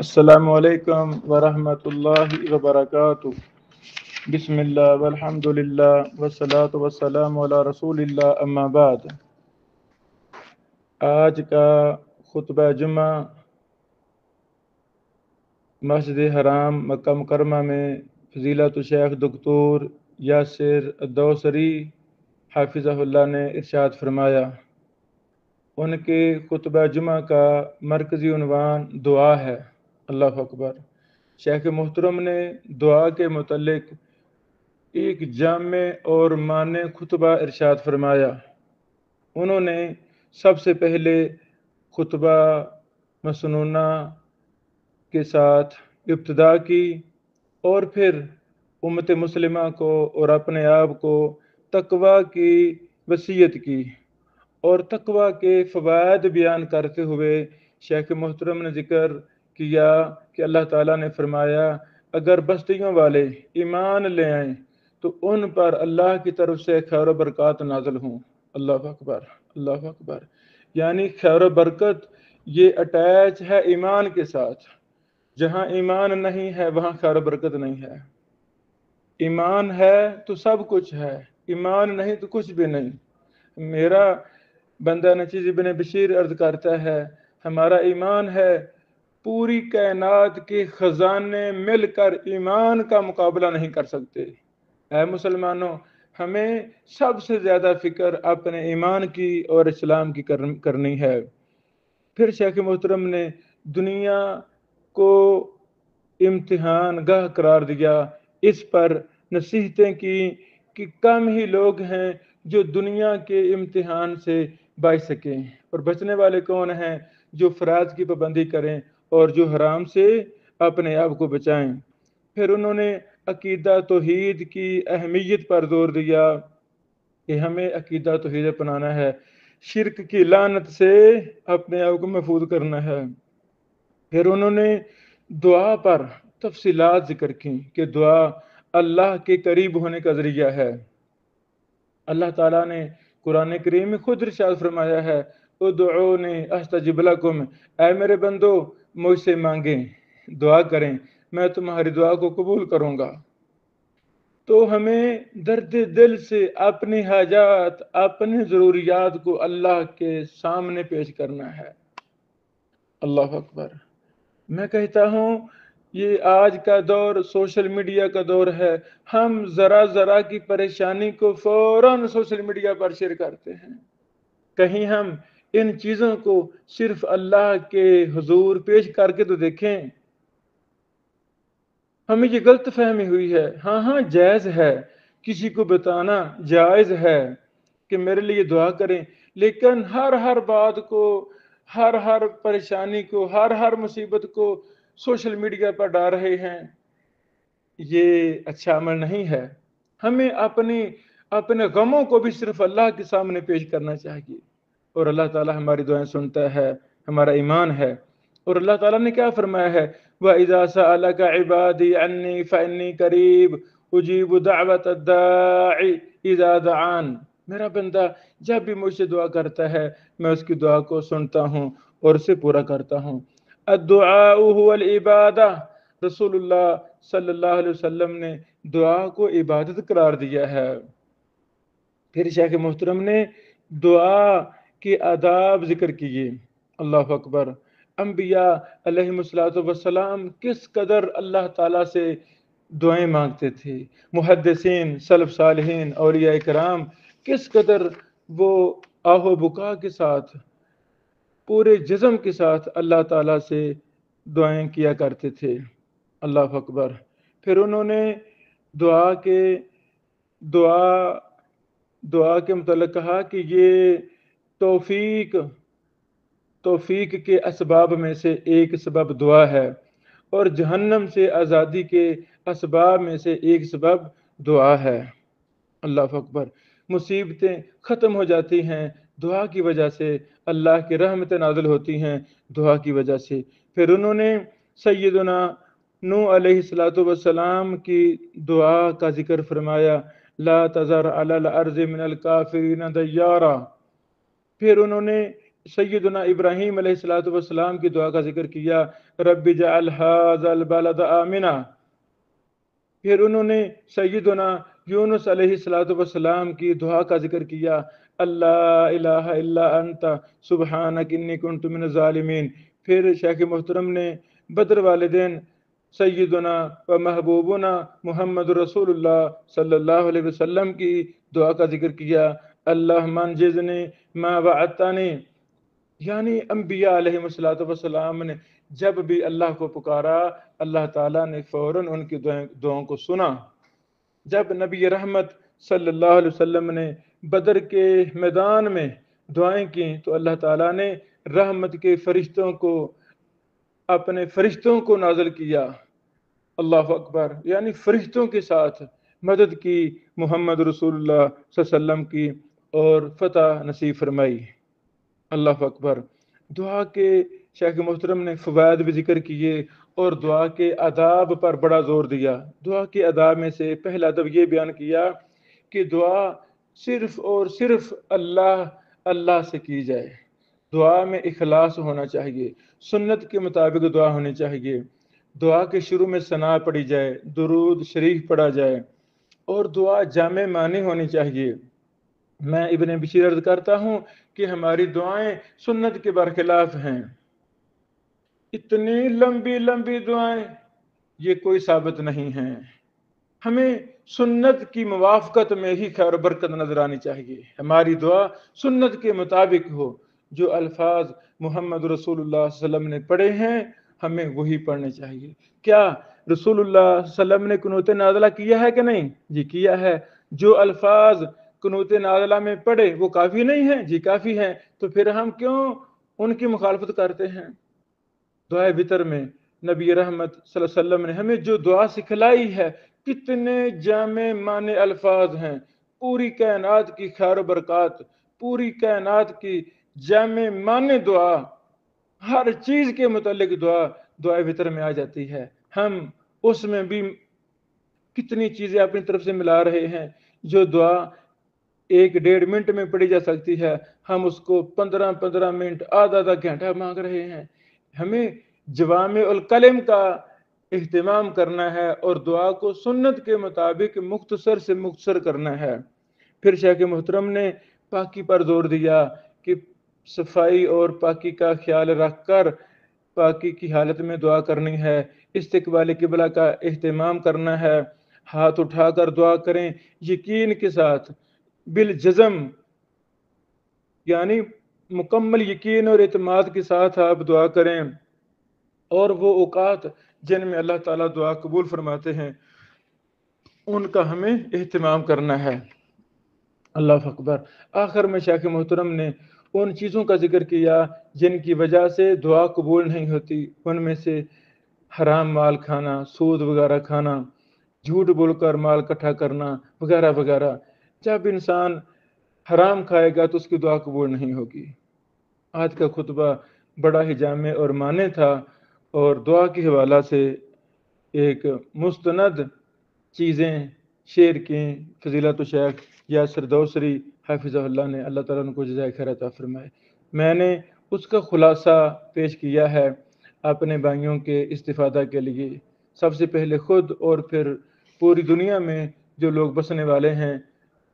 السلام علیکم ورحمۃ اللہ وبرکاتہ۔ بسم اللہ والحمد للہ والصلاۃ والسلام علی رسول اللہ، اما بعد۔ آج کا خطبہ جمعہ مسجد حرام مکہ مکرمہ میں فضیلت شیخ دکتور یاسر الدوسری حافظہ اللہ نے ارشاد فرمایا۔ ان کے خطبہ جمعہ کا مرکزی عنوان دعا ہے۔ اللہ اکبر۔ شیخ محترم نے دعا کے متعلق ایک جامع اور معنی خطبہ ارشاد فرمایا۔ انہوں نے سب سے پہلے خطبہ مسنونہ کے ساتھ ابتدا کی اور پھر امت مسلمہ کو اور اپنے آپ کو تقوی کی وصیت کی اور تقوی کے فوائد بیان کرتے ہوئے شیخ محترم نے ذکر کیا کہ اللہ تعالیٰ نے فرمایا اگر بستیوں والے ایمان لے آئیں تو ان پر اللہ کی طرف سے خیر و برکات نازل ہوں۔ اللہ اکبر، اللہ اکبر۔ یعنی خیر و برکت یہ اٹیچ ہے ایمان کے ساتھ۔ جہاں ایمان نہیں ہے وہاں خیر و برکت نہیں ہے۔ ایمان ہے تو سب کچھ ہے، ایمان نہیں تو کچھ بھی نہیں۔ میرا بندہ نچیز ابن بشیر عرض کرتا ہے ہمارا ایمان ہے پوری کائنات کے خزانے مل کر ایمان کا مقابلہ نہیں کر سکتے۔ اے مسلمانوں، ہمیں سب سے زیادہ فکر اپنے ایمان کی اور اسلام کی کرنی ہے۔ پھر شیخ محترم نے دنیا کو امتحان گاہ قرار دیا، اس پر نصیحتیں کی کہ کم ہی لوگ ہیں جو دنیا کے امتحان سے بچ سکیں، اور بچنے والے کون ہیں؟ جو فرائض کی پابندی کریں اور جو حرام سے اپنے آپ کو بچائیں۔ پھر انہوں نے عقیدہ توحید کی اہمیت پر زور دیا کہ ہمیں عقیدہ توحید اپنانا ہے، شرک کی لعنت سے اپنے آپ کو محفوظ کرنا ہے۔ پھر انہوں نے دعا پر تفصیلات ذکر کی کہ دعا اللہ کے قریب ہونے کا ذریعہ ہے۔ اللہ تعالیٰ نے قرآن کریم میں خود ارشاد فرمایا ہے ادعونی استجب لکم، اے میرے بندو مجھ سے مانگیں، دعا کریں، میں تمہاری دعا کو قبول کروں گا۔ تو ہمیں درد دل سے اپنی حاجات، اپنی ضروریات کو اللہ کے سامنے پیش کرنا ہے۔ اللہ اکبر۔ میں کہتا ہوں یہ آج کا دور سوشل میڈیا کا دور ہے۔ ہم ذرا ذرا کی پریشانی کو فوراً سوشل میڈیا پر شیئر کرتے ہیں۔ کہیں ہم ان چیزوں کو صرف اللہ کے حضور پیش کر کے تو دیکھیں۔ ہمیں یہ غلط فہمی ہوئی ہے۔ ہاں جائز ہے، کسی کو بتانا جائز ہے کہ میرے لیے دعا کریں، لیکن ہر بات کو، ہر پریشانی کو، ہر مصیبت کو سوشل میڈیا پر ڈال رہے ہیں، یہ اچھا عمل نہیں ہے۔ ہمیں اپنے غموں کو بھی صرف اللہ کے سامنے پیش کرنا چاہیے، اور اللہ تعالیٰ ہماری دعائیں سنتا ہے، ہمارا ایمان ہے۔ اور اللہ تعالیٰ نے کیا فرمایا ہے وَإِذَا سَأَلَكَ عِبَادِي عَنِّي فَإِنِّي قَرِيبٌ أُجِيبُ دَعْوَةَ الدَّاعِ إِذَا دَعَانِ، میرا بندہ جب بھی مجھ سے دعا کرتا ہے میں اس کی دعا کو سنتا ہوں اور اسے پورا کرتا ہوں۔ الدعاء هو العبادہ، رسول اللہ صلی اللہ علیہ وسلم نے دعا کو عبادت قرار دیا ہے۔ پھر شیخ محترم نے دعا کے آداب ذکر کیے۔ اللہ اکبر۔ انبیاء علیہ السلام کس قدر اللہ تعالیٰ سے دعائیں مانگتے تھے، محدثین، سلف صالحین، اولیاء کرام کس قدر وہ آہ و بکا کے ساتھ، پورے جزم کے ساتھ اللہ تعالیٰ سے دعائیں کیا کرتے تھے۔ اللہ اکبر۔ پھر انہوں نے دعا کے متعلق کہا کہ یہ توفیق کے اسباب میں سے ایک سبب دعا ہے، اور جہنم سے آزادی کے اسباب میں سے ایک سبب دعا ہے۔ اللہ اکبر۔ مصیبتیں ختم ہو جاتی ہیں دعا کی وجہ سے، اللہ کی رحمتیں نازل ہوتی ہیں دعا کی وجہ سے۔ پھر انہوں نے سیدنا نوح علیہ السلام کی دعا کا ذکر فرمایا لا تذر علی الارض من الکافرین دیارا۔ پھر انہوں نے सैयदना इब्राहीम अलैहिस्सलातु वस्सलाम की दुआ का जिक्र किया, रब्बि जअल हाज़ल बलद आमिना। फिर उन्होंने सैयदना यूनुस अलैहिस्सलातु वस्सलाम की दुआ का जिक्र किया, अल्ला इलाहा इल्ला अंता सुब्हानक इन्नी कुन्तु मिनज़ ज़ालिमीन। फिर शेख मोहतरम ने बद्र वाले दिन सैयदना व महबूबना मोहम्मद रसूलुल्लाह सल्लल्लाहु अलैहि वसल्लम की दुआ का जिक्र किया, अल्लाह मन जिज़नी मा वअदतनी। यानी अंबिया अलैहिस्सलातु वस्सलाम ने जब भी अल्लाह को पुकारा, अल्लाह ताला ने फौरन उनकी दुआओं को सुना। जब नबी रहमत सल्लल्लाहु अलैहि वसल्लम ने बदर के मैदान में दुआएं की तो अल्लाह ताला ने रहमत के फरिश्तों को, अपने फरिश्तों को नाज़िल किया। अल्लाह अकबर, यानी फरिश्तों के साथ मदद की मोहम्मद रसूलुल्लाह सल्लल्लाहु अलैहि वसल्लम की और फतह नसीब फरमाई। अल्लाह अकबर। दुआ के शेख मोहतरम ने फ़वाद भी जिक्र किए और दुआ के आदाब पर बड़ा जोर दिया। दुआ के आदाब में से पहला अदब ये बयान किया कि दुआ सिर्फ और सिर्फ अल्लाह से की जाए। दुआ में इखलास होना चाहिए, सुन्नत के मुताबिक दुआ होनी चाहिए। दुआ के शुरू में सना पढ़ी जाए, दुरूद शरीफ पढ़ा जाए और दुआ जामे मानी होनी चाहिए। मैं इब्ने बशीर अर्ज करता हूँ कि हमारी दुआएं सुन्नत के बरखिलाफ हैं। इतनी लंबी लंबी दुआएं ये कोई साबित नहीं है। हमें सुन्नत की मुवाफकत में ही खैर बरकत नजर आनी चाहिए। हमारी दुआ सुन्नत के मुताबिक हो, जो अल्फाज मोहम्मद रसूलुल्लाह सल्लल्लाहु अलैहि वसल्लम ने पढ़े हैं हमें वही पढ़ने चाहिए। क्या रसूलुल्लाह सल्लल्लाहु अलैहि वसल्लम ने कुनूत नाज़िला किया है कि नहीं? जी किया है। जो अल्फाज कुनूत नाज़िला में पढ़े वो काफ़ी नहीं है? जी काफ़ी है। तो फिर हम क्यों उनकी मुखालफत करते हैं? दुआ वितर में नबी रहमत सल्लल्लाहु अलैहि वसल्लम ने हमें जो दुआ सिखलाई है, कितने जामे माने अल्फाज हैं। पूरी कायनात की खैर बरकत, पूरी कायनात की जामे माने दुआ, हर चीज के मुतालिक दुआ वितर में आ जाती है। हम उसमें भी कितनी चीजें अपनी तरफ से मिला रहे हैं। जो दुआ 1-1.5 मिनट में पढ़ी जा सकती है, हम उसको 15-15 मिनट, आधा घंटा मांग रहे हैं। हमें जवामे उल कलम का इह्तिमाम करना है और दुआ को सुन्नत के मुताबिक मुख्तसर से मुख्तसर करना है। फिर शेख मोहतरम ने पाकी पर जोर दिया कि सफाई और पाकी का ख्याल रखकर पाकी की हालत में दुआ करनी है। इस्तिकबाल किबला का इह्तिमाम करना है। हाथ उठाकर दुआ करें यकीन के साथ, बिल जज़म, यानी मुकम्मल यकीन और इत्माद के साथ आप दुआ करें। और वो औकात जिनमें अल्लाह ताला दुआ कबूल फरमाते हैं उनका हमें एहतमाम करना है। अल्लाह अकबर। आखिर में शेख मोहतरम ने उन चीज़ों का जिक्र किया जिनकी वजह से दुआ कबूल नहीं होती। उनमें से हराम माल खाना, सूद वगैरह खाना, झूठ बोलकर माल इकट्ठा करना वगैरह वगैरह। जब इंसान हराम खाएगा तो उसकी दुआ कबूल नहीं होगी। आज का खुतबा बड़ा ही जामे और माने था और दुआ के हवाला से एक मुस्तनद चीज़ें शेर की फजीलत शेख यासिर दौसरी हाफिज़हुल्लाह ने, अल्लाह ताला उनको जज़ाए खैर अता फरमाए। मैंने उसका खुलासा पेश किया है अपने भाइयों के इस्तिफ़ादा के लिए। सबसे पहले ख़ुद और फिर पूरी दुनिया में जो लोग बसने वाले हैं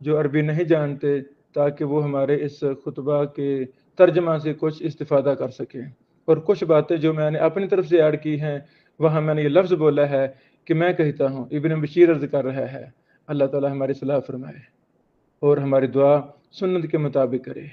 जो अरबी नहीं जानते, ताकि वो हमारे इस खुतबा के तर्जमा से कुछ इस्तिफ़ादा कर सकें। और कुछ बातें जो मैंने अपनी तरफ से ऐड की हैं वहाँ मैंने ये लफ्ज़ बोला है कि मैं कहता हूँ, इब्न बशीर अर्ज़ कर रहा है। अल्लाह ताला हमारी सलाह फरमाए और हमारी दुआ सुन्नत के मुताबिक करे।